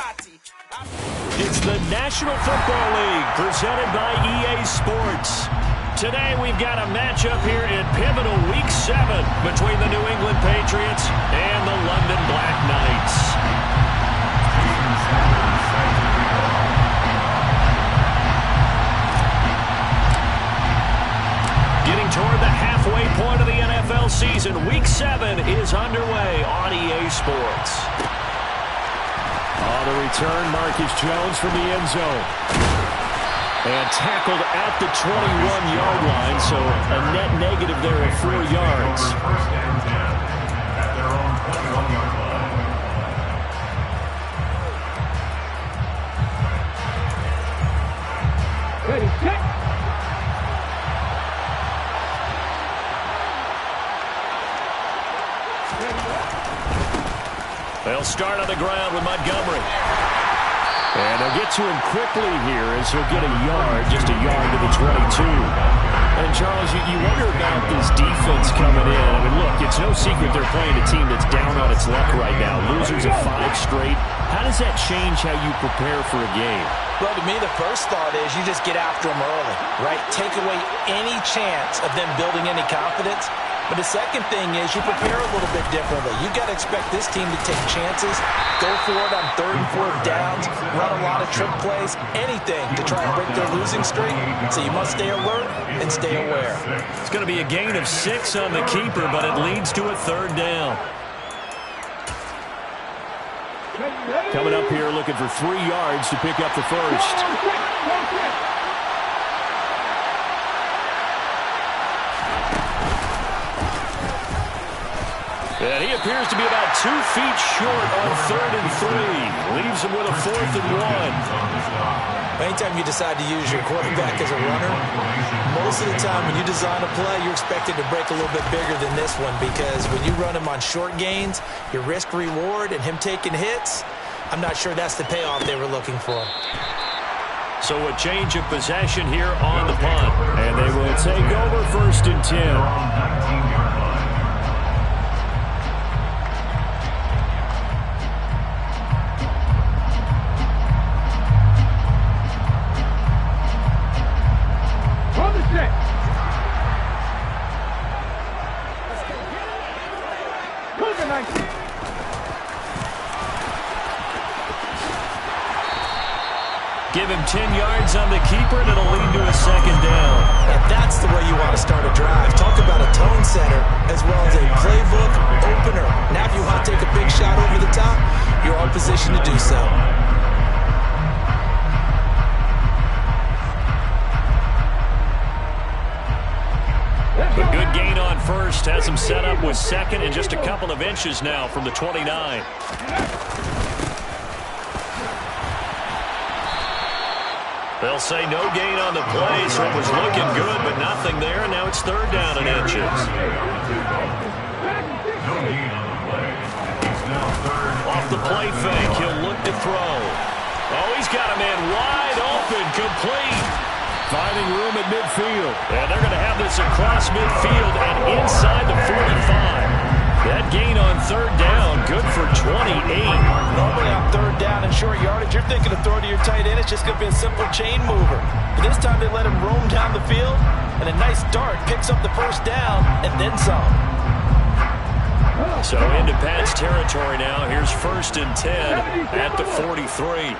It's the National Football League presented by EA Sports. Today we've got a matchup here in pivotal Week 7 between the New England Patriots and the London Black Knights. Getting toward the halfway point of the NFL season, Week 7 is underway on EA Sports. On the return, Marcus Jones from the end zone. And tackled at the 21-yard line, so a net negative there of 4 yards. First and 10 at their own 21-yard line. Ready, set. They'll start on the ground with Montgomery. And they'll get to him quickly here as he'll get a yard, just a yard to the 22. And, Charles, you wonder about this defense coming in. I mean, look, it's no secret they're playing a team that's down on its luck right now. Losers of 5 straight. How does that change how you prepare for a game? Well, to me, the first thought is you just get after them early, right? Take away any chance of them building any confidence. But the second thing is you prepare a little bit differently. You got to expect this team to take chances, go for it on 3rd and 4th downs, run a lot of trick plays, anything to try and break their losing streak. So you must stay alert and stay aware. It's going to be a gain of 6 on the keeper, but it leads to a 3rd down. Coming up here looking for 3 yards to pick up the first. And he appears to be about 2 feet short on 3rd and 3. Leaves him with a 4th and 1. Anytime you decide to use your quarterback as a runner, most of the time when you design a play, you're expected to break a little bit bigger than this one because when you run him on short gains, your risk-reward and him taking hits, I'm not sure that's the payoff they were looking for. So a change of possession here on the punt. And they will take over 1st and 10. 19-yard line. Give him 10 yards on the keeper, and it'll lead to a 2nd down. And that's the way you want to start a drive. Talk about a tone setter as well as a playbook opener. Now if you want to take a big shot over the top, you're in position to do so. A good gain on 1st has him set up with 2nd and just a couple of inches now from the 29. They'll say no gain on the play, so it was looking good, but nothing there, and now it's 3rd down and inches. No gain on the play. It's now 3rd. Off the play fake, he'll look to throw. Oh, he's got a man wide open, complete. Finding room at midfield. And they're going to have this across midfield and inside the 45. That gain on 3rd down, good for 28. Normally on 3rd down and short yardage, you're thinking of throwing to your tight end. It's just going to be a simple chain mover. But this time they let him roam down the field, and a nice dart picks up the 1st down and then some. So into Pat's territory now. Here's 1st and 10 at the 43.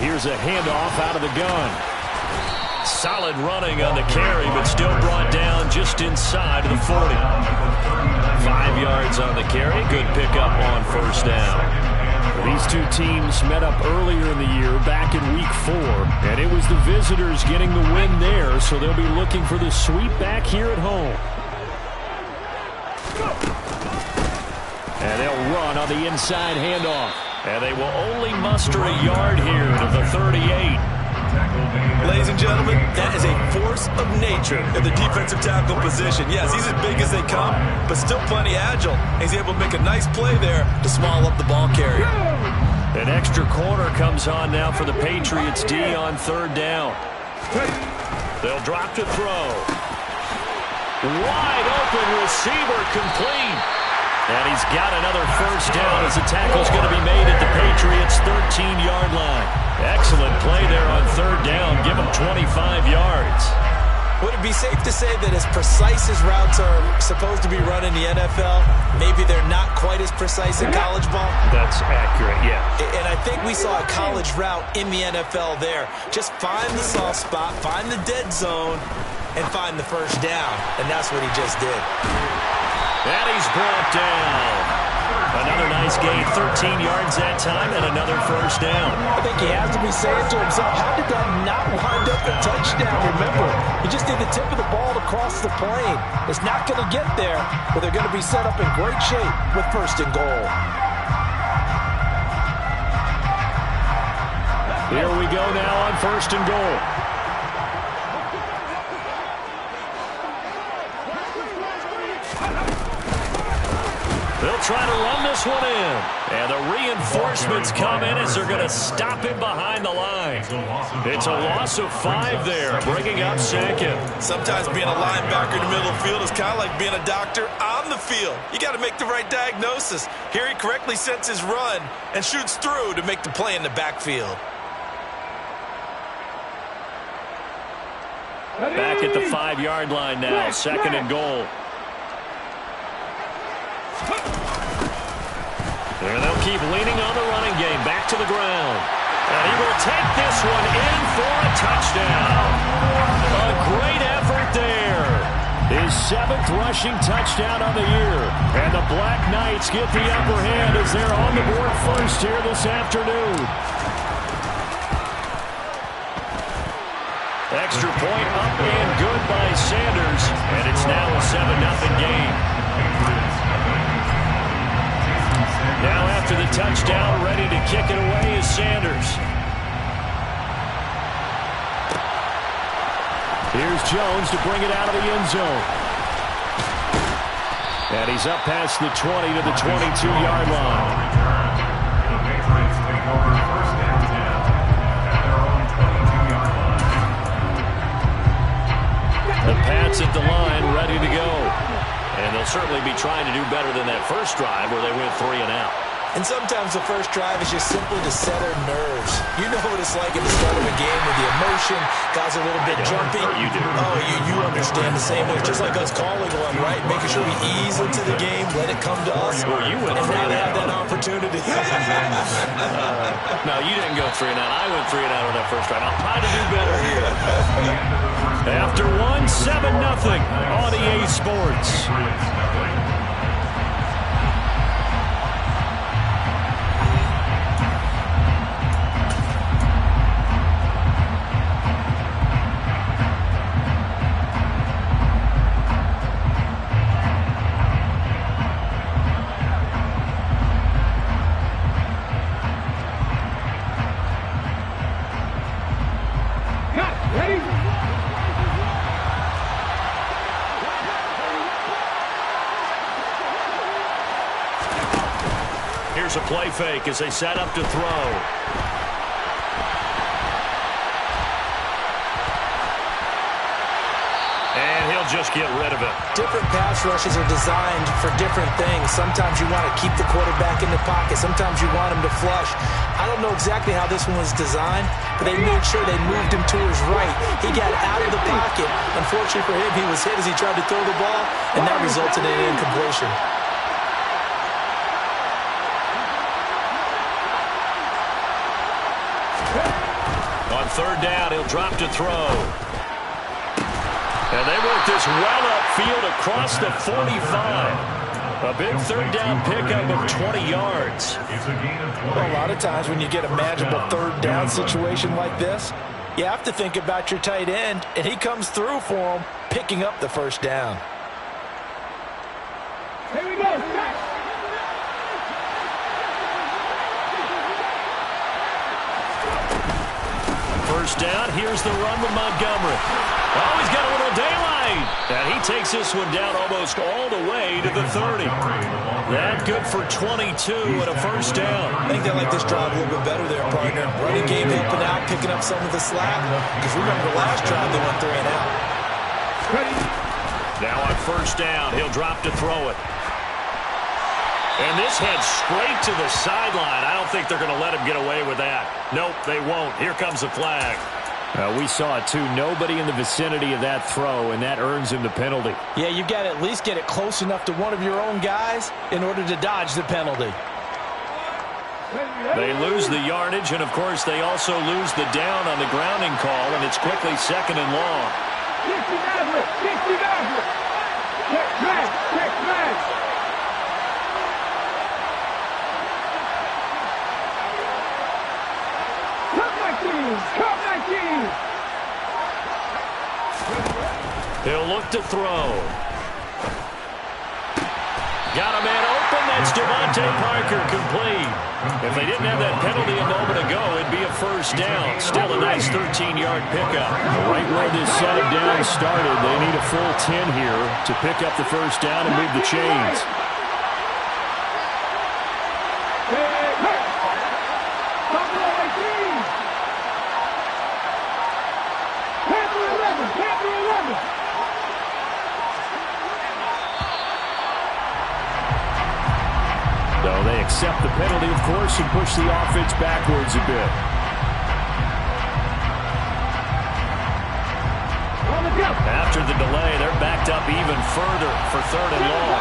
Here's a handoff out of the gun. Solid running on the carry, but still brought down just inside of the 40. 5 yards on the carry. Good pickup on 1st down. These two teams met up earlier in the year, back in Week 4, and it was the visitors getting the win there, so they'll be looking for the sweep back here at home. And they'll run on the inside handoff. And they will only muster a yard here to the 38. Ladies and gentlemen, that is a force of nature in the defensive tackle position. Yes, he's as big as they come, but still plenty agile. He's able to make a nice play there to small up the ball carrier. An extra corner comes on now for the Patriots D on 3rd down. They'll drop to throw. Wide open receiver, complete. And he's got another first down as the tackle's going to be made at the Patriots' 13-yard line. Excellent play there on third down. Give him 25 yards. Would it be safe to say that as precise as routes are supposed to be run in the NFL, maybe they're not quite as precise in college ball? That's accurate, yeah. And I think we saw a college route in the NFL there. Just find the soft spot, find the dead zone, and find the first down. And that's what he just did. And he's brought down. Another nice gain, 13 yards that time, and another first down. I think he has to be saying to himself, how did that not wind up a touchdown? Remember, he just did the tip of the ball across the plane. It's not going to get there, but they're going to be set up in great shape with first and goal. Here we go now on first and goal. They'll try to run this one in. And the reinforcements come in as they're going to stop him behind the line. It's a loss of 5 there, bringing up second. Sometimes being a linebacker in the middle of the field is kind of like being a doctor on the field. You got to make the right diagnosis. Here he correctly sets his run and shoots through to make the play in the backfield. Back at the 5-yard line now, second and goal. And they'll keep leaning on the running game. Back to the ground. And he will take this one in for a touchdown. A great effort there. His 7th rushing touchdown on the year. And the Black Knights get the upper hand as they're on the board first here this afternoon. Extra point up and good by Sanders. And it's now a 7-0 game. Now after the touchdown, ready to kick it away is Sanders. Here's Jones to bring it out of the end zone. And he's up past the 20 to the 22-yard line. The Patriots take over first and 10 at their own 22-yard line. The Pats at the line, ready to go. And they'll certainly be trying to do better than that first drive where they went 3 and out. And sometimes the first drive is just simply to settle nerves. You know what it's like at the start of a game with the emotion. Guys are a little bit jumpy. You do. Oh, you understand the same way. It's just like us calling one, right? Making sure we ease into the game, let it come to us. Well, you went and 3 now and they have out. that opportunity. No, you didn't go 3 and out. I went 3 and out on that first drive. I'll try to do better here. After 7-0 on EA Sports. Here's a play fake as they set up to throw. And he'll just get rid of it. Different pass rushes are designed for different things. Sometimes you want to keep the quarterback in the pocket. Sometimes you want him to flush. I don't know exactly how this one was designed, but they made sure they moved him to his right. He got out of the pocket. Unfortunately for him, he was hit as he tried to throw the ball, and that resulted in an incompletion. On third down, he'll drop to throw. And they work this well upfield across the 45. A big third down pickup of 20 yards. Well, a lot of times when you get a manageable third down situation like this, you have to think about your tight end, and he comes through for him, picking up the first down. Here we go. First down, here's the run with Montgomery. Oh, he's got a little daylight. And he takes this one down almost all the way to the 30. That good for 22 and a first down. I think they like this drive a little bit better there, partner. Running game helping out, picking up some of the slack. Because remember, last drive they went 3 and out. Now on first down, he'll drop to throw it. And this heads straight to the sideline. I don't think they're going to let him get away with that. Nope, they won't. Here comes the flag. We saw it, too. Nobody in the vicinity of that throw, and that earns him the penalty. Yeah, you've got to at least get it close enough to one of your own guys in order to dodge the penalty. They lose the yardage, and, of course, they also lose the down on the grounding call, and it's quickly 2nd and long. He'll look to throw. Got a man open. That's Devontae Parker, complete. If they didn't have that penalty a moment ago, it'd be a first down. Still a nice 13-yard pickup. Right where this set of downs started, they need a full 10 here to pick up the first down and move the chains. They accept the penalty, of course, and push the offense backwards a bit. After the delay, they're backed up even further for 3rd and long.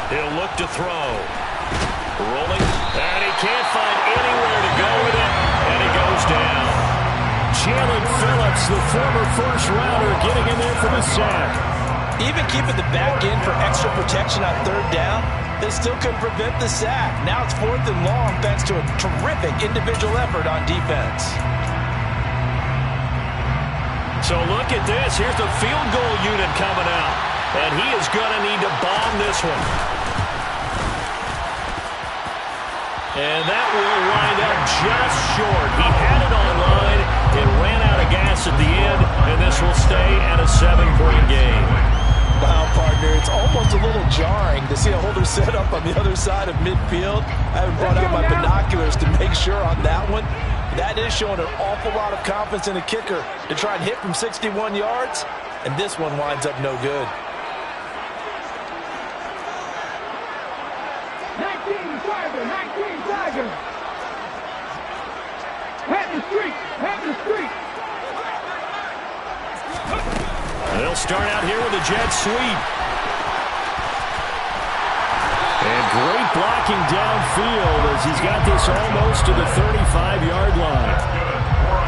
He'll look to throw. Rolling, and he can't find anywhere to go with it, and he goes down. Jalen Phillips, the former first-rounder, getting in there for the sack. Even keeping the back end for extra protection on 3rd down, they still couldn't prevent the sack. Now it's 4th and long thanks to a terrific individual effort on defense. So look at this. Here's the field goal unit coming out, and he is going to need to bomb this one. And that will wind up just short. He had it on line. It ran out of gas at the end, and this will stay at a 7-point game. Wow, partner, it's almost a little jarring to see a holder set up on the other side of midfield. I haven't brought out my binoculars to make sure on that one. That is showing an awful lot of confidence in the kicker to try and hit from 61 yards, and this one winds up no good. 19 Tiger. Head the street. They'll start out here with a jet sweep. And great blocking downfield as he's got this almost to the 35-yard line.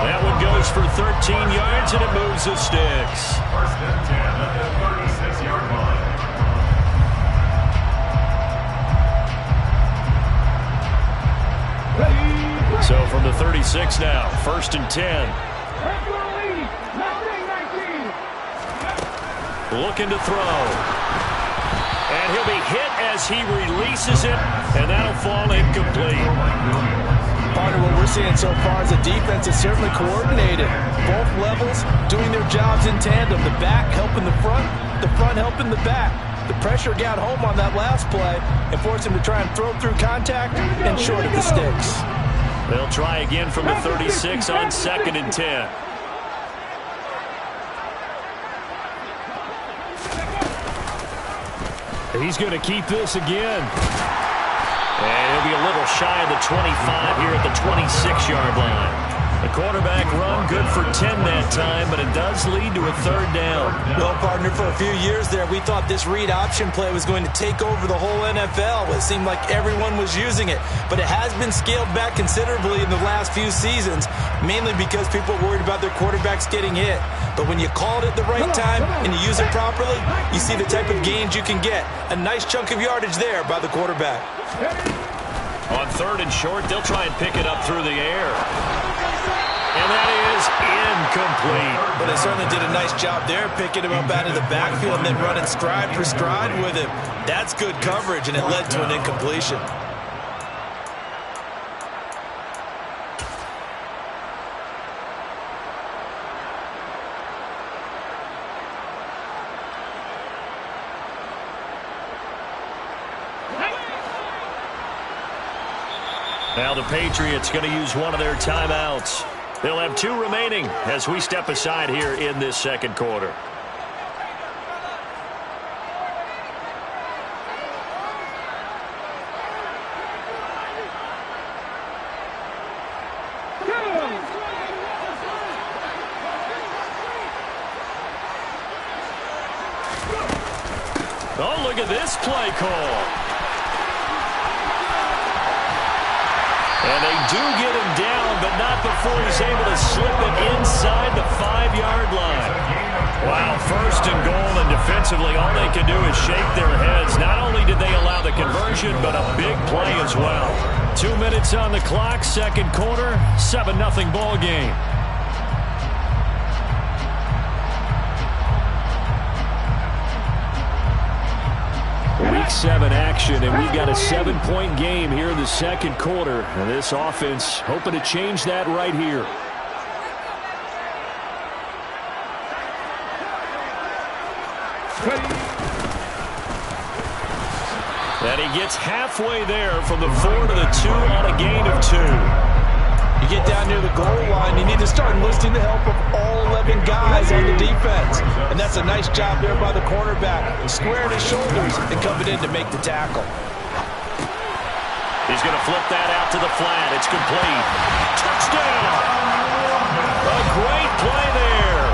That one goes for 13 yards, and it moves the sticks. 1st and 10 at the 36-yard line. So from the 36 now, 1st and 10. Looking to throw. And he'll be hit as he releases it, and that'll fall incomplete. Part of what we're seeing so far is the defense is certainly coordinated. Both levels doing their jobs in tandem. The back helping the front helping the back. The pressure got home on that last play and forced him to try and throw through contact and short of the sticks. They'll try again from the 36 on 2nd and 10. He's going to keep this again. And he'll be a little shy of the 25 here at the 26-yard line. The quarterback run good for 10 that time, but it does lead to a 3rd down. Well, partner, for a few years there, we thought this read option play was going to take over the whole NFL. It seemed like everyone was using it, but it has been scaled back considerably in the last few seasons, mainly because people are worried about their quarterbacks getting hit. But when you call it at the right time and you use it properly, you see the type of gains you can get. A nice chunk of yardage there by the quarterback. On 3rd and short, they'll try and pick it up through the air. And that is incomplete. But they certainly did a nice job there, picking him up out of the backfield and then running stride for stride with him. That's good coverage, and it led to an incompletion. Now the Patriots going to use one of their timeouts. They'll have 2 remaining as we step aside here in this second quarter. Oh, look at this play call. And they do get him down, but not before he's able to slip it inside the 5-yard line. Wow, 1st and goal, and defensively all they can do is shake their heads. Not only did they allow the conversion, but a big play as well. 2 minutes on the clock, second quarter, 7-0 ball game. Week 7 action, and we've got a 7-point game here in the second quarter. And this offense hoping to change that right here. And he gets halfway there from the 4 to the 2 on a gain of 2. You get down near the goal line, you need to start enlisting the help of all 11 guys on the defense. And that's a nice job there by the cornerback, squaring his shoulders and coming in to make the tackle. He's going to flip that out to the flat. It's complete. Touchdown! A great play there.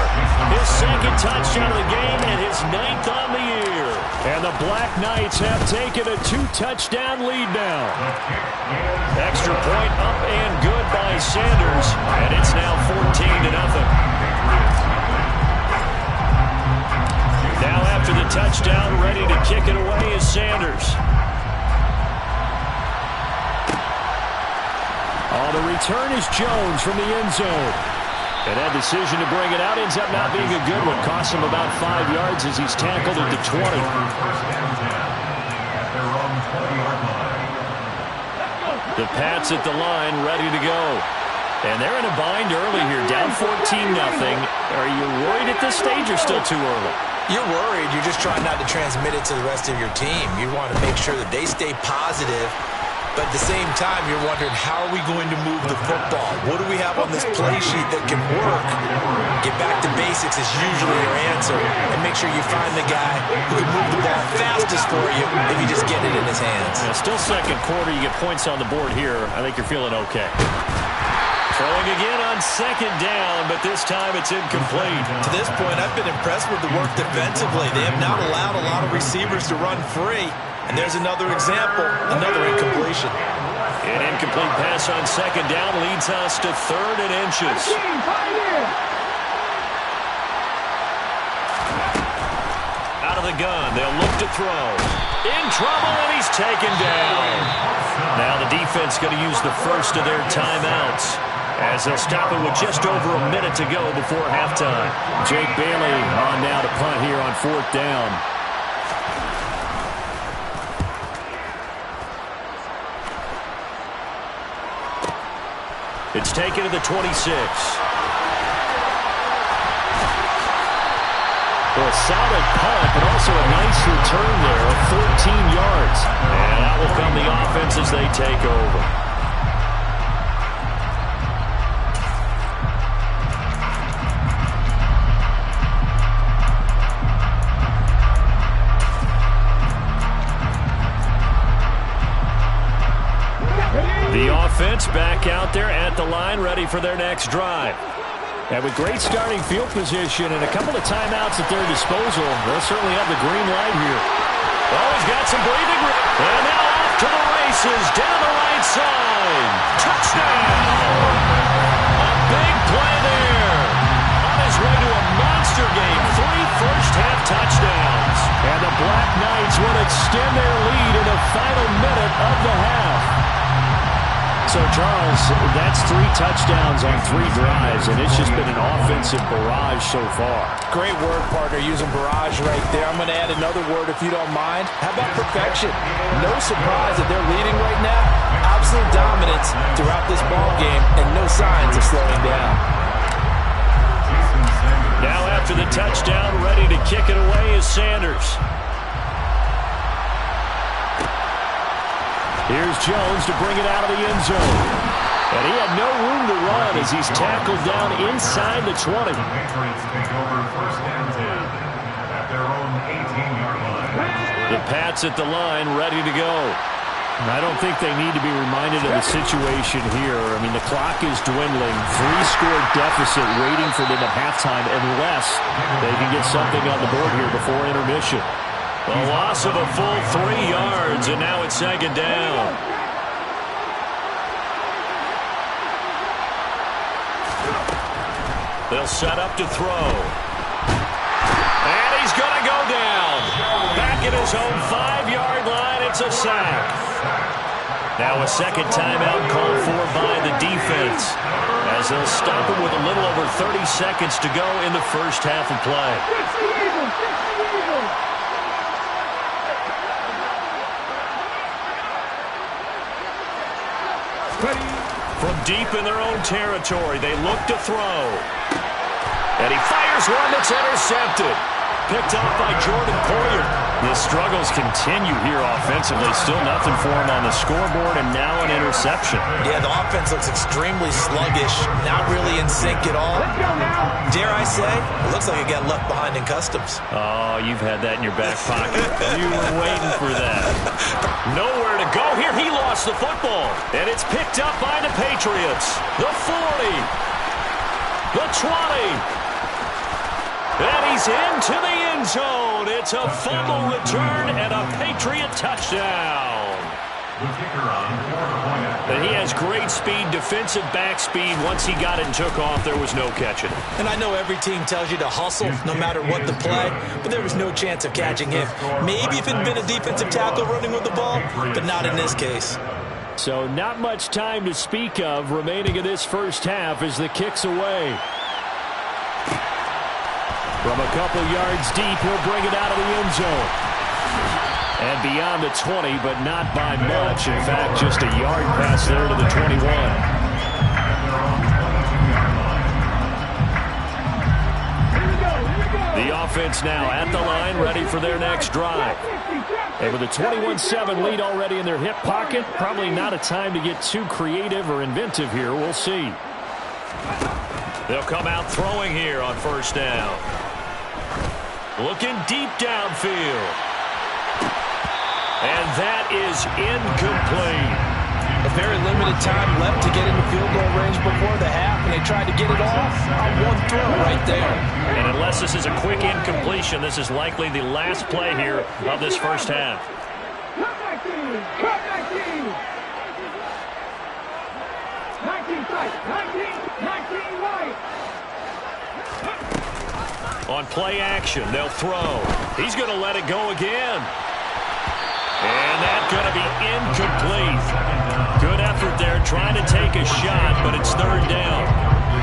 His 2nd touchdown of the game and his 9th on the year. And the Black Knights have taken a 2-touchdown lead now. Extra point up and good by Sanders, and it's now 14-0. Now after the touchdown, ready to kick it away is Sanders. On the return is Jones from the end zone. And that decision to bring it out ends up not being a good one. Costs him about 5 yards as he's tackled at the 20. The Pats at the line, ready to go. And they're in a bind early here, down 14-0. Are you worried at this stage or still too early? You're worried. You're just trying not to transmit it to the rest of your team. You want to make sure that they stay positive. But at the same time, you're wondering, how are we going to move the football? What do we have on this play sheet that can work? Get back to basics is usually your answer. And make sure you find the guy who can move the ball fastest for you if you just get it in his hands. Yeah, still second quarter. You get points on the board here. I think you're feeling okay. Throwing again on 2nd down, but this time it's incomplete. To this point, I've been impressed with the work defensively. They have not allowed a lot of receivers to run free. And there's another example, another incompletion. An incomplete pass on 2nd down leads us to 3rd and inches. Out of the gun, they'll look to throw. In trouble, and he's taken down. Now the defense going to use the first of their timeouts, as they'll stop it with just over a minute to go before halftime. Jake Bailey on now to punt here on 4th down. It's taken to the 26. Well, a solid punt, but also a nice return there of 14 yards. And out will come the offense as they take over. The offense back out there at the line, ready for their next drive. And with great starting field position and a couple of timeouts at their disposal, they'll certainly have the green light here. Oh, he's got some breathing room. And now off to the races, down the right side. Touchdown! A big play there. On his way to a monster game, 3 first-half touchdowns. And the Black Knights will extend their lead in the final minute of the half. So, Charles, that's 3 touchdowns on 3 drives, and it's just been an offensive barrage so far. Great word, partner, using barrage right there. I'm going to add another word if you don't mind. How about perfection? No surprise that they're leading right now. Absolute dominance throughout this ball game, and no signs of slowing down. Now after the touchdown, ready to kick it away is Sanders. Here's Jones to bring it out of the end zone. And he had no room to run as he's tackled down inside the 20. The Patriots take over first and 10 at their own 18-yard line. The Pats at the line, ready to go. I don't think they need to be reminded of the situation here. I mean, the clock is dwindling. 3-score deficit waiting for them at halftime unless they can get something on the board here before intermission. A loss of a full 3 yards, and now it's second down. They'll set up to throw. And he's going to go down. Back at his own 5-yard line, it's a sack. Now a second timeout called for by the defense, as they'll stop him with a little over 30 seconds to go in the first half of play. From deep in their own territory, they look to throw. And he fires one that's intercepted. Picked off by Jordan Poyer. The struggles continue here offensively. Still nothing for him on the scoreboard, and now an interception. Yeah, the offense looks extremely sluggish, not really in sync at all. Dare I say, it looks like it got left behind in customs. Oh, you've had that in your back pocket. You were waiting for that. Nowhere to go here. He lost the football, and it's picked up by the Patriots. The 40. The 20. And he's into the end zone. It's a fumble return and a Patriot touchdown. And he has great speed, defensive back speed. Once he got it and took off, there was no catching it. And I know every team tells you to hustle no matter what the play, but there was no chance of catching him. Maybe if it had been a defensive tackle running with the ball, but not in this case. So not much time to speak of remaining in this first half as the kick's away. From a couple yards deep, he'll bring it out of the end zone. And beyond the 20, but not by much. In fact, just a yard pass there to the 21. The offense now at the line, ready for their next drive. And with a 21-7 lead already in their hip pocket, probably not a time to get too creative or inventive here. We'll see. They'll come out throwing here on first down. Looking deep downfield. And that is incomplete. A very limited time left to get into field goal range before the half, and they tried to get it off on one throw right there. And unless this is a quick incompletion, this is likely the last play here of this first half. Cut back team! Cut back team! 19 tight! 19 right! On play action, they'll throw. He's going to let it go again. And that's going to be incomplete. Good effort there trying to take a shot, but it's third down.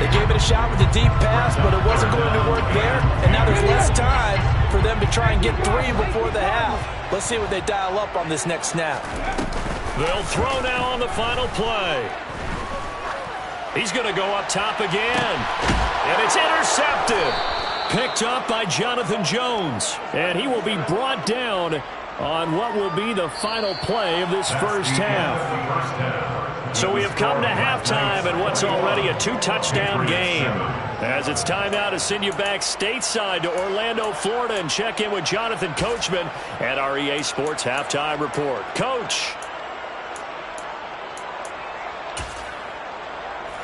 They gave it a shot with a deep pass, but it wasn't going to work there. And now there's less time for them to try and get 3 before the half. Let's see what they dial up on this next snap. They'll throw now on the final play. He's going to go up top again. And it's intercepted. Picked up by Jonathan Jones. And he will be brought down on what will be the final play of this first half. So we have come to halftime in what's already a 2-touchdown game. As it's time now to send you back stateside to Orlando, Florida, and check in with Jonathan Coachman at our EA Sports Halftime Report. Coach.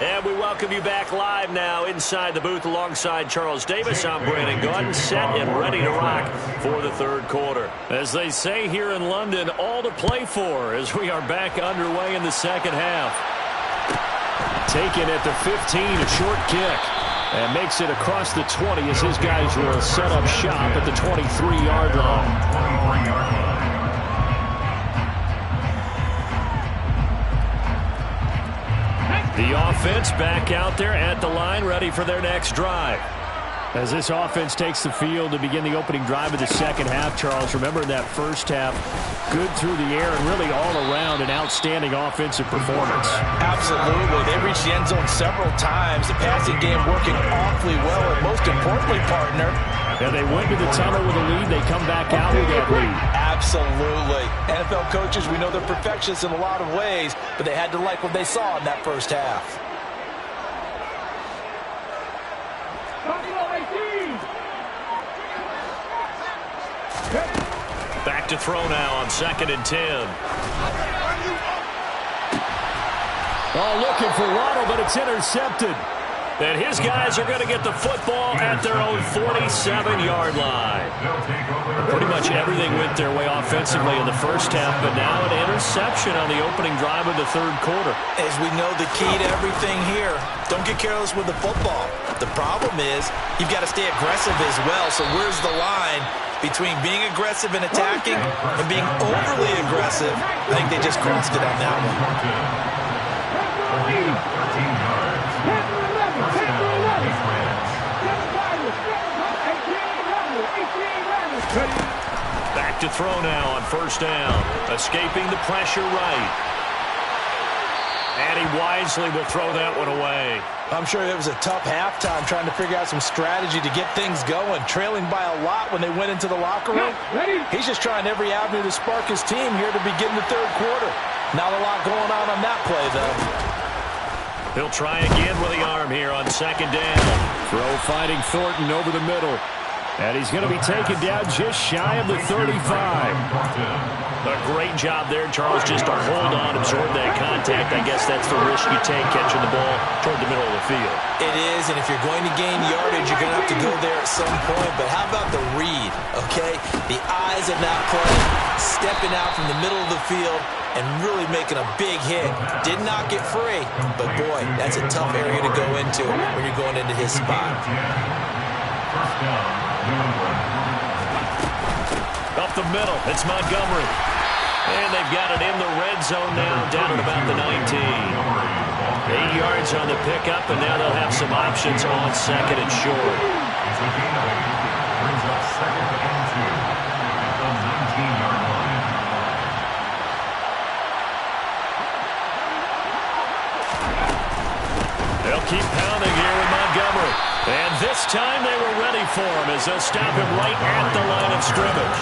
And we welcome you back live now inside the booth alongside Charles Davis. I'm Brandon Gaudin, set and ready to rock for the third quarter. As they say here in London, all to play for as we are back underway in the second half. Taken at the 15, a short kick. And makes it across the 20 as his guys will set up shop at the 23-yard line. The offense back out there at the line, ready for their next drive. As this offense takes the field to begin the opening drive of the second half, Charles, remember that first half, good through the air and really all around an outstanding offensive performance. Absolutely. They reached the end zone several times. The passing game working awfully well, and most importantly, partner, and they went to the tunnel with a lead. They come back out with that lead. Absolutely. NFL coaches, we know they're perfectionists in a lot of ways, but but they had to like what they saw in that first half. Back to throw now on 2nd and 10. Oh, looking for Waddle, but it's intercepted. And his guys are going to get the football at their own 47-yard line. Pretty much everything went their way offensively in the first half, but now an interception on the opening drive of the third quarter. As we know, the key to everything here, don't get careless with the football. The problem is you've got to stay aggressive as well, so where's the line between being aggressive and attacking and being overly aggressive? I think they just crossed it on that one. 13 yards. Back to throw now on 1st down. Escaping the pressure right. And he wisely will throw that one away. I'm sure it was a tough halftime trying to figure out some strategy to get things going. Trailing by a lot when they went into the locker room. He's just trying every avenue to spark his team here to begin the third quarter. Not a lot going on that play, though. He'll try again with the arm here on 2nd down. Throw fighting Thornton over the middle. And he's going to be taken down just shy of the 35. A great job there, Charles, just to hold on, absorb that contact. I guess that's the risk you take catching the ball toward the middle of the field. It is, and if you're going to gain yardage, you're going to have to go there at some point. But how about the read, okay? The eyes of that play, stepping out from the middle of the field and really making a big hit. Did not get free, but boy, that's a tough area to go into when you're going into his spot. First down, New England. Up the middle, it's Montgomery. And they've got it in the red zone now, down at about the 19. 8 yards on the pickup, and now they'll have some options on 2nd and short. It's a gain of 8. Brings up 2nd and 2 at the 19-yard line. They'll keep pounding here with Montgomery. And this time they were ready for him as they'll stop him right at the line of scrimmage.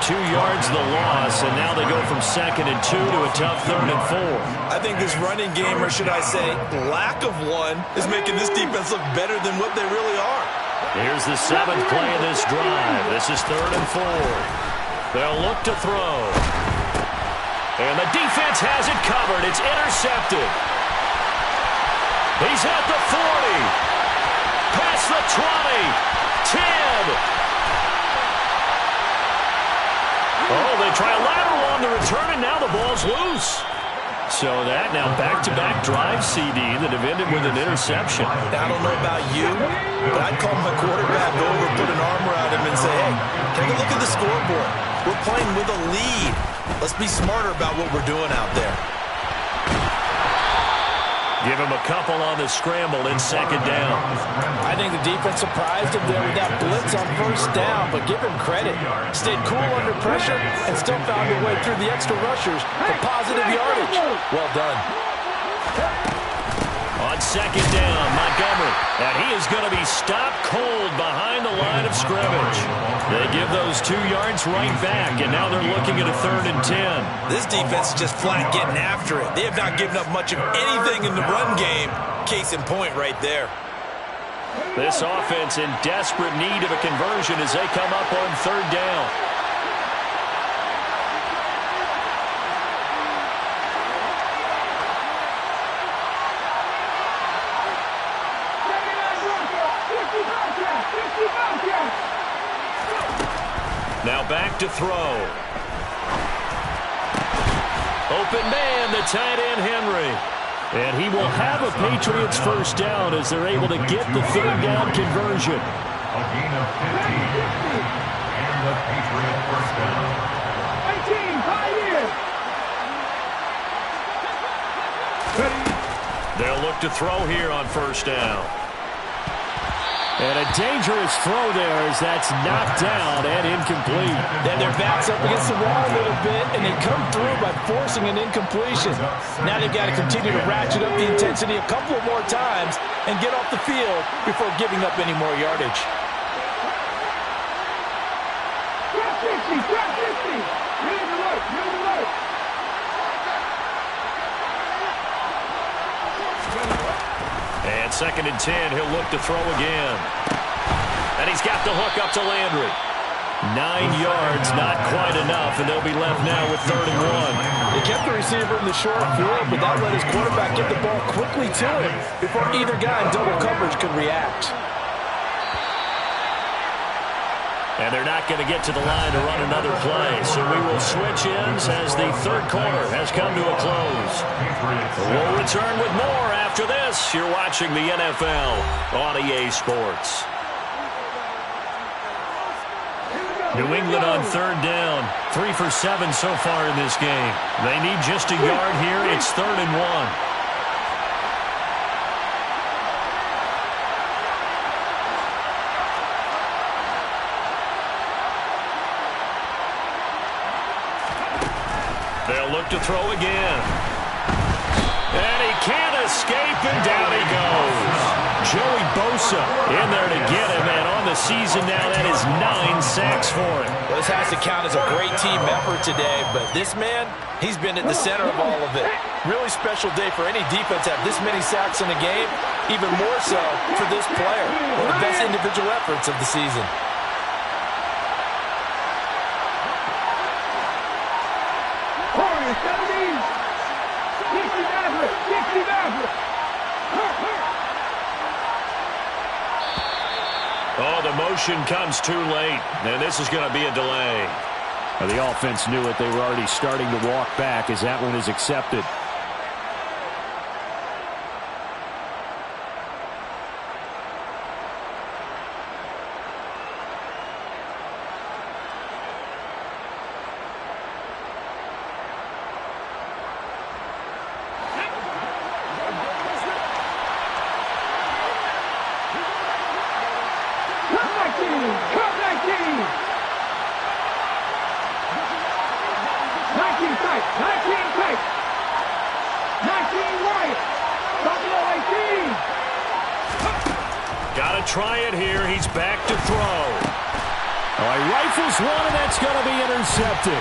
2 yards the loss, and now they go from 2nd and 2 to a tough 3rd and 4. I think this running game, or should I say lack of one, is making this defense look better than what they really are. Here's the 7th play of this drive. This is 3rd and 4. They'll look to throw. And the defense has it covered. It's intercepted. He's at the 40. Past the 20. 10. Oh, they try a lateral on the return, and now the ball's loose. So that now back-to-back drive CD that have ended with an interception. Now, I don't know about you, but I'd call my quarterback over, put an arm around him, and say, hey, take a look at the scoreboard. We're playing with a lead. Let's be smarter about what we're doing out there. Give him a couple on the scramble in 2nd down. I think the defense surprised him there with that blitz on 1st down, but give him credit. Stayed cool under pressure and still found a way through the extra rushers for positive yardage. Well done. On 2nd down, Montgomery. And he is going to be stopped cold behind the line of scrimmage. They give those 2 yards right back, and now they're looking at a 3rd and 10. This defense is just flat getting after it. They have not given up much of anything in the run game. Case in point right there. This offense in desperate need of a conversion as they come up on 3rd down. Now back to throw. Open man, the tight end, Henry. And he will have a Patriots 1st down as they're able to get the 3rd down conversion. A gain of 15. And the Patriot 1st down. 18, 5 years. They'll look to throw here on 1st down. And a dangerous throw there as that's knocked down and incomplete. Then their backs up against the wall a little bit, and they come through by forcing an incompletion. Now they've got to continue to ratchet up the intensity a couple of more times and get off the field before giving up any more yardage. Drop 50, drop 50. Middle to right, middle to right. 2nd and 10. He'll look to throw again. And he's got the hook up to Landry. 9 yards, not quite enough, and they'll be left now with 3rd and 1. He kept the receiver in the short field, but that let his quarterback get the ball quickly to him before either guy in double coverage could react. And they're not going to get to the line to run another play, so we will switch ends as the 3rd quarter has come to a close. We'll return with more after this. You're watching the NFL on EA Sports. New England on 3rd down. 3 for 7 so far in this game. They need just a yard here. It's 3rd and 1. They'll look to throw again. And he can't escape, and down he goes. Joey Bosa in there to get him, and on the season now, that is 9 sacks for him. Well, this has to count as a great team effort today, but this man, he's been at the center of all of it. Really special day for any defense to have this many sacks in a game, even more so for this player. One of the best individual efforts of the season. Oh, the motion comes too late, and this is going to be a delay. The offense knew it. They were already starting to walk back as that one is accepted. Got to try it here. He's back to throw. Oh, he rifles one, and that's going to be intercepted.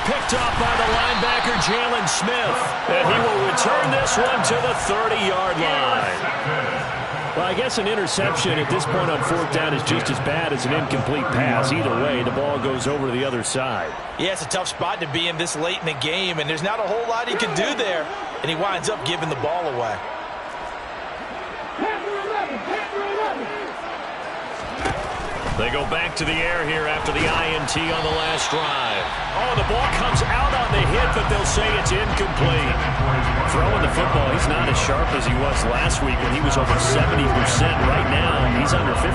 Picked off by the linebacker, Jalen Smith. And he will return this one to the 30-yard line. Well, I guess an interception at this point on 4th down is just as bad as an incomplete pass. Either way, the ball goes over to the other side. Yeah, it's a tough spot to be in this late in the game, and there's not a whole lot he can do there, and he winds up giving the ball away. They go back to the air here after the INT on the last drive. Oh, the ball comes out on the hit, but they'll say it's incomplete. Throwing the football, he's not as sharp as he was last week when he was over 70%. Right now, he's under 50%.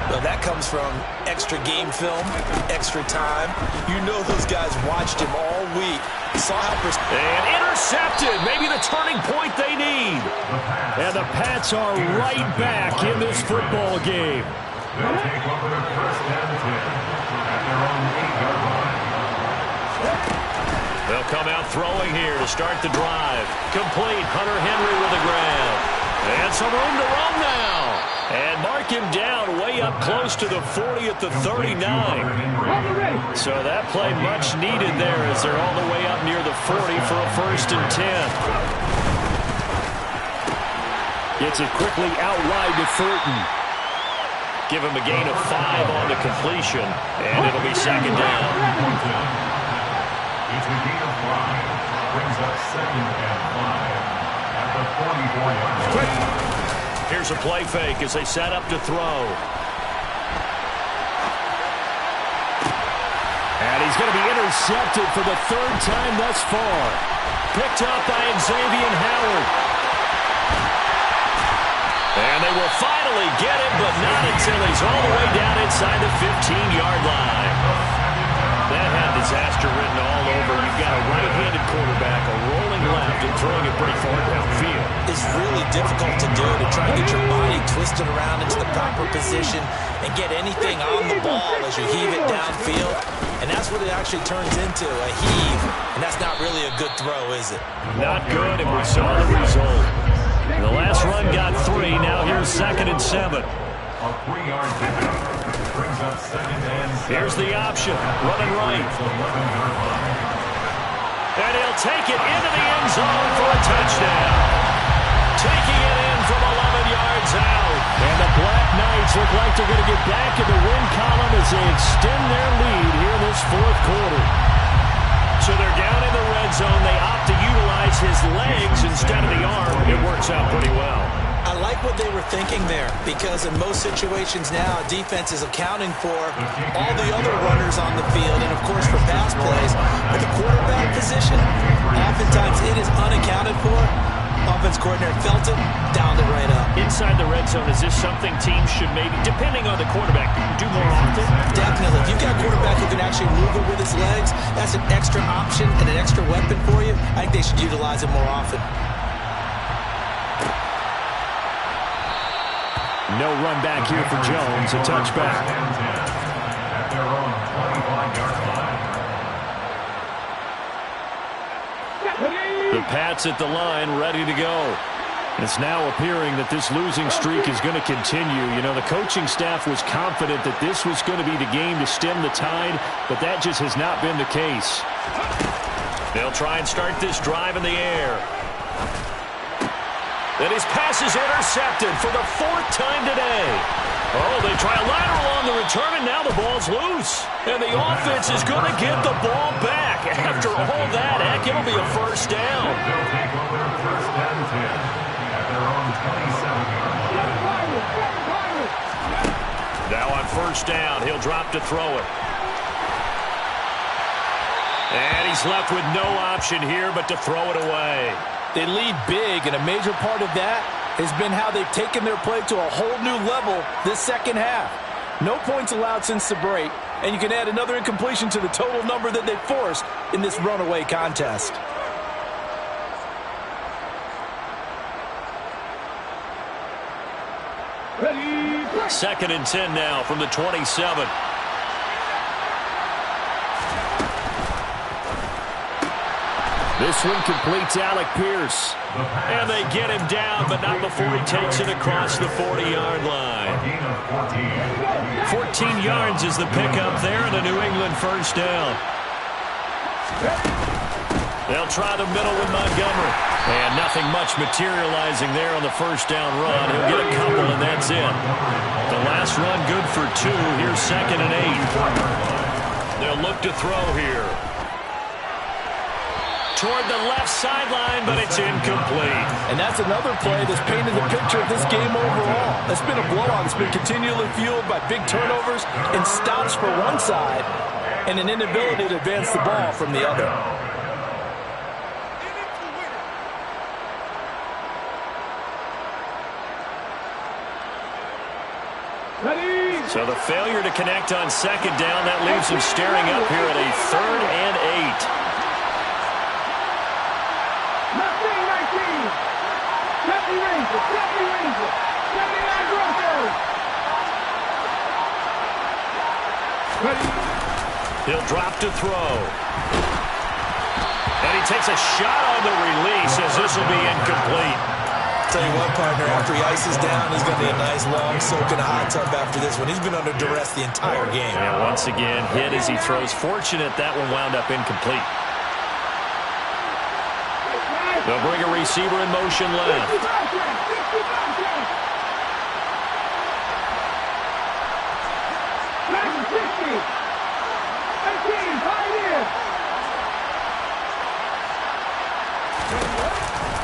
Well, that comes from extra game film, extra time. You know those guys watched him all week. Saw how and intercepted. Maybe the turning point they need. And the Pats are right back in this football game. They'll take over 1st and 10 at their own 8-yard line. They'll come out throwing here to start the drive. Complete. Hunter Henry with a grab. And some room to run now. And mark him down way up close to the 40 at the 39. So that play much needed there as they're all the way up near the 40 for a 1st and 10. Gets it quickly out wide to Thornton. Give him a gain of 5 on the completion, and it'll be 2nd down. It's a gain of 5. Brings up 2nd and 5 at the 44-yard line. Here's a play fake as they set up to throw. And he's going to be intercepted for the 3rd time thus far. Picked up by Alex-Javon Howard. And they will finally get him, but not until he's all the way down inside the 15-yard line. That had disaster written all over. You've got a right-handed quarterback, a rolling left, and throwing it pretty far downfield. It's really difficult to do, to try to get your body twisted around into the proper position and get anything on the ball as you heave it downfield. And that's what it actually turns into, a heave. And that's not really a good throw, is it? Not good, and we saw the result. The last run got 3. Now here's 2nd and 7. A 3-yard pickup brings up 2nd and 7. Here's the option. Running right. And he'll take it into the end zone for a touchdown. Taking it in from 11 yards out. And the Black Knights look like they're going to get back in the win column as they extend their lead here in this fourth quarter. So they're down in the red zone. They opt to utilize his legs instead of the arm. It works out pretty well. I like what they were thinking there, because in most situations now, defense is accounting for all the other runners on the field and, of course, for pass plays. But the quarterback position, oftentimes it is unaccounted for. Offense coordinator felt it, dialed it right up. Inside the red zone, is this something teams should maybe, depending on the quarterback, do more often? Definitely. If you've got a quarterback who can actually move it with his legs, that's an extra option and an extra weapon for you. I think they should utilize it more often. No run back here for Jones, a touchback. At their own 25-yard line. The Pats at the line, ready to go. It's now appearing that this losing streak is going to continue. You know, the coaching staff was confident that this was going to be the game to stem the tide, but that just has not been the case. They'll try and start this drive in the air. And his pass is intercepted for the fourth time today. Oh, they try a lateral on the return, and now the ball's loose. And the offense is going to get the ball back. After all that, heck, it'll be a first down. They'll take over first and 10 at their own 27-yard line. Now on first down, he'll drop to throw it. And he's left with no option here but to throw it away. They lead big, and a major part of that has been how they've taken their play to a whole new level this second half. No points allowed since the break, and you can add another incompletion to the total number that they forced in this runaway contest. Second and 10 now from the 27. This one completes Alec Pierce. And they get him down, but not before he takes it across the 40-yard line. 14 yards is the pickup there, and a New England first down. They'll try the middle with Montgomery. And nothing much materializing there on the first down run. He'll get a couple, and that's it. The last run good for 2. Here's second and 8. They'll look to throw here. Toward the left sideline, but it's incomplete. And that's another play that's painted the picture of this game overall. It's been a blowout. It's been continually fueled by big turnovers and stops for one side and an inability to advance the ball from the other. So the failure to connect on second down, that leaves them staring up here at a 3rd and 8. He'll drop to throw. And he takes a shot on the release as this will be incomplete. Tell you what, partner, after he ices down, he's going to be a nice long soak in a hot tub after this one. He's been under duress the entire game. And once again, hit as he throws. Fortunate that one wound up incomplete. They'll bring a receiver in motion left.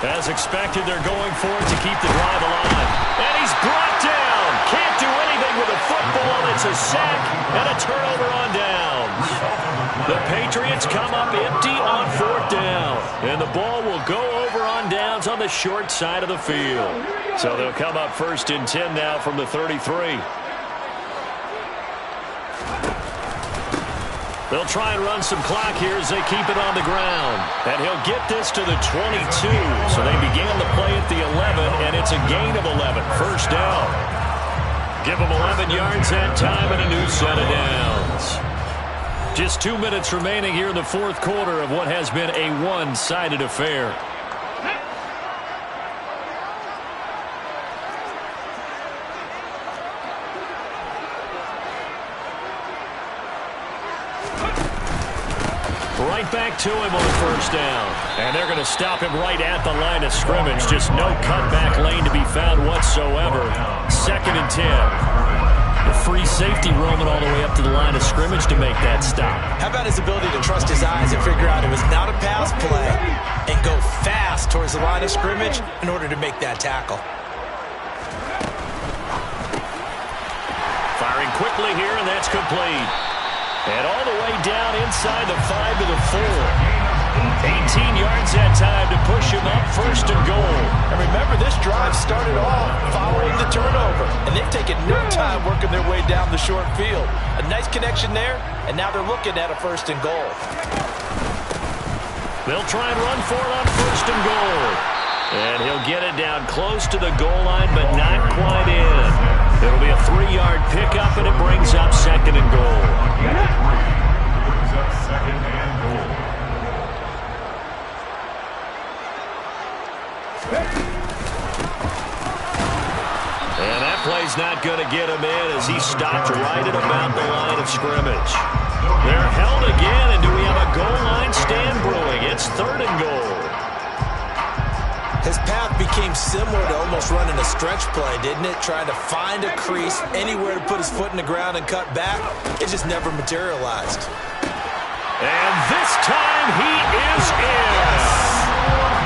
As expected, they're going for it to keep the drive alive. And he's brought down. Can't do anything with the football. It's a sack and a turnover on downs. The Patriots come up empty on 4th down. And the ball will go over on downs on the short side of the field. So they'll come up 1st and 10 now from the 33. They'll try and run some clock here as they keep it on the ground. And he'll get this to the 22. So they began the play at the 11, and it's a gain of 11. First down. Give them 11 yards that time and a new set of downs. Just 2 minutes remaining here in the fourth quarter of what has been a one-sided affair. Right back to him on first down. And they're going to stop him right at the line of scrimmage. Just no cutback lane to be found whatsoever. 2nd and 10. The free safety roaming all the way up to the line of scrimmage to make that stop. How about his ability to trust his eyes and figure out it was not a pass play and go fast towards the line of scrimmage in order to make that tackle. Firing quickly here, and that's complete. And all the way down inside the 5 to the 4. 18 yards that time to push him up 1st and goal. And remember, this drive started off following the turnover. And they've taken no time working their way down the short field. A nice connection there, and now they're looking at a 1st and goal. They'll try and run for it on 1st and goal. And he'll get it down close to the goal line, but not quite in. It'll be a 3-yard pickup, and it brings up 2nd and goal. Brings up 2nd and goal. And that play's not going to get him in as he stopped right at about the line of scrimmage. They're held again, and do we have a goal line stand brewing? It's 3rd and goal. His path became similar to almost running a stretch play, didn't it? Trying to find a crease, anywhere to put his foot in the ground and cut back. It just never materialized. And this time he is in.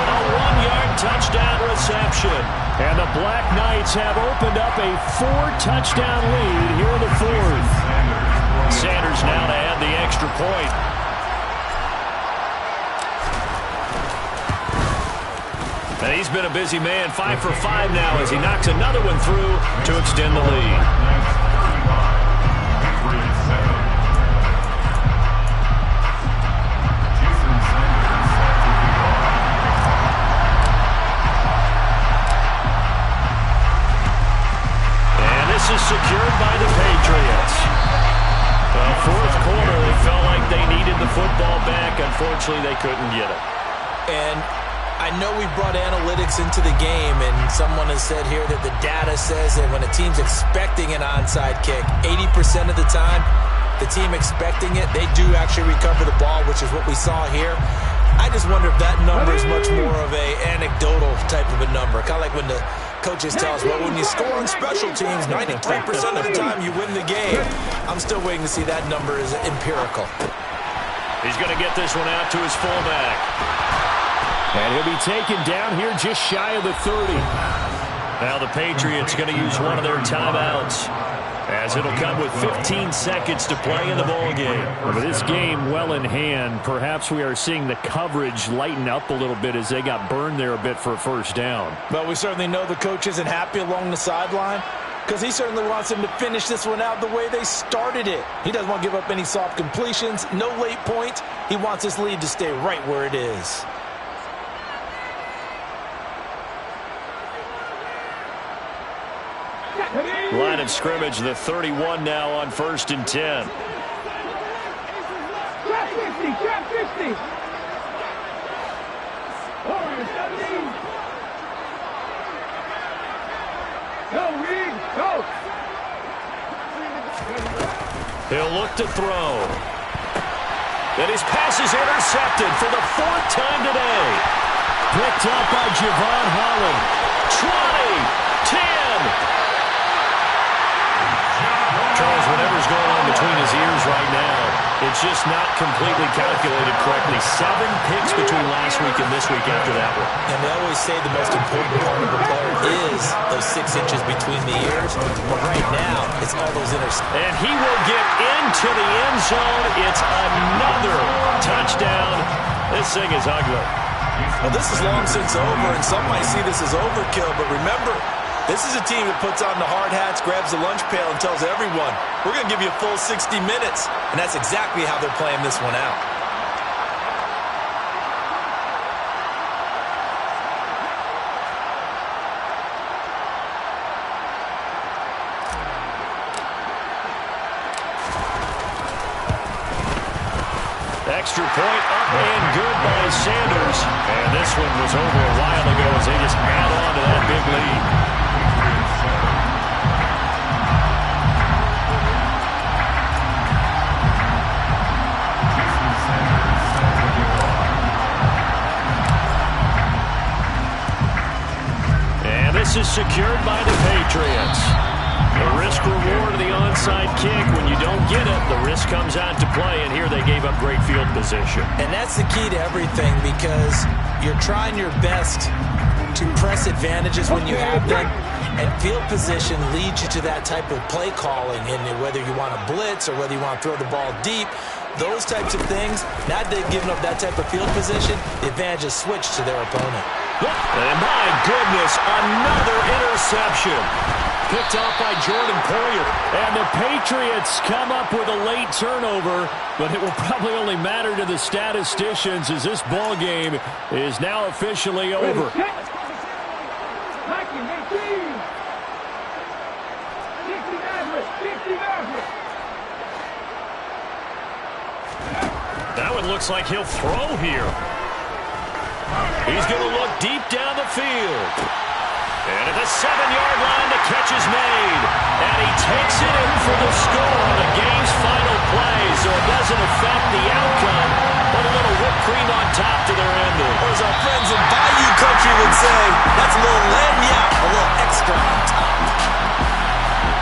A 1-yard touchdown reception. And the Black Knights have opened up a 4-touchdown lead here in the 4th. Sanders now to add the extra point. And he's been a busy man, 5 for 5 now as he knocks another one through to extend the lead. And this is secured by the Patriots. Well, 4th quarter, they felt like they needed the football back. Unfortunately, they couldn't get it. And I know we brought analytics into the game, and someone has said here that the data says that when a team's expecting an onside kick, 80% of the time, the team expecting it, they do actually recover the ball, which is what we saw here. I just wonder if that number is much more of a anecdotal type of a number. Kind of like when the coaches tell us, well, when you score on special teams, 93% of the time you win the game. I'm still waiting to see that number is empirical. He's going to get this one out to his fullback. And he'll be taken down here just shy of the 30. Now the Patriots going to use one of their timeouts, as it'll come with 15 seconds to play in the ball game. With this game well in hand, perhaps we are seeing the coverage lighten up a little bit as they got burned there a bit for a 1st down. But we certainly know the coach isn't happy along the sideline, because he certainly wants them to finish this one out the way they started it. He doesn't want to give up any soft completions, no late points. He wants his lead to stay right where it is. Line of scrimmage, the 31 now on 1st and 10. Trap 50, trap 50. Go, Reed, go. He'll look to throw. And his pass is intercepted for the 4th time today. Picked up by Javon Holland. 20, 10. Charles, whatever's going on between his ears right now, it's just not completely calculated correctly. 7 picks between last week and this week after that one. And they always say the most important part of a player is those 6 inches between the ears. But right now, it's all those interceptions. And he will get into the end zone. It's another touchdown. This thing is ugly. Well, this is long since over, and some might see this as overkill. But remember, this is a team that puts on the hard hats, grabs the lunch pail, and tells everyone, we're going to give you a full 60 minutes. And that's exactly how they're playing this one out. Extra point up and good by Sanders. And this one was over a while ago as they just add on to that big lead. offense is secured by the Patriots. The risk reward of the onside kick. When you don't get it, the risk comes out to play, and here they gave up great field position. And that's the key to everything, because you're trying your best to press advantages when you have them, and field position leads you to that type of play calling, and whether you want to blitz or whether you want to throw the ball deep, those types of things, not giving up that type of field position, the advantage is switched to their opponent. And my goodness, another interception. Picked off by Jordan Poyer. And the Patriots come up with a late turnover, but it will probably only matter to the statisticians as this ball game is now officially over. Now it looks like he'll throw here. He's going to look deep down the field. And at the 7-yard line, the catch is made. And he takes it in for the score on the game's final play, so it doesn't affect the outcome, but a little whipped cream on top to their ending. Or as our friends in Bayou Country would say, that's a little lagniappe, a little extra on top.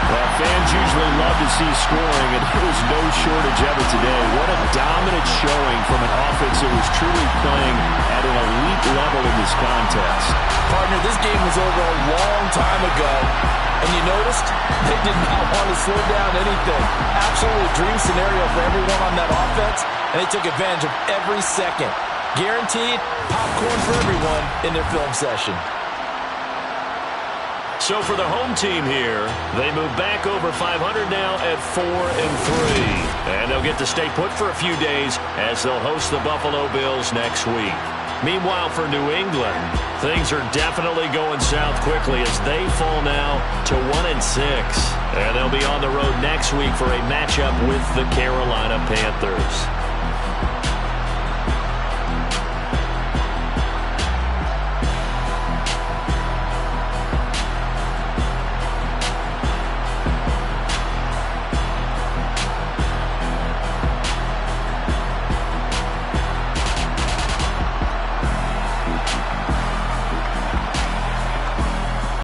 Well, fans usually love to see scoring, and there was no shortage of it today. What a dominant showing from an offense that was truly playing at an elite level in this contest. Partner, this game was over a long time ago, and you noticed they did not want to slow down anything. Absolutely a dream scenario for everyone on that offense, and they took advantage of every second. Guaranteed popcorn for everyone in their film session. So for the home team here, they move back over 500 now at 4-3. And they'll get to stay put for a few days as they'll host the Buffalo Bills next week. Meanwhile, for New England, things are definitely going south quickly as they fall now to 1-6. And they'll be on the road next week for a matchup with the Carolina Panthers.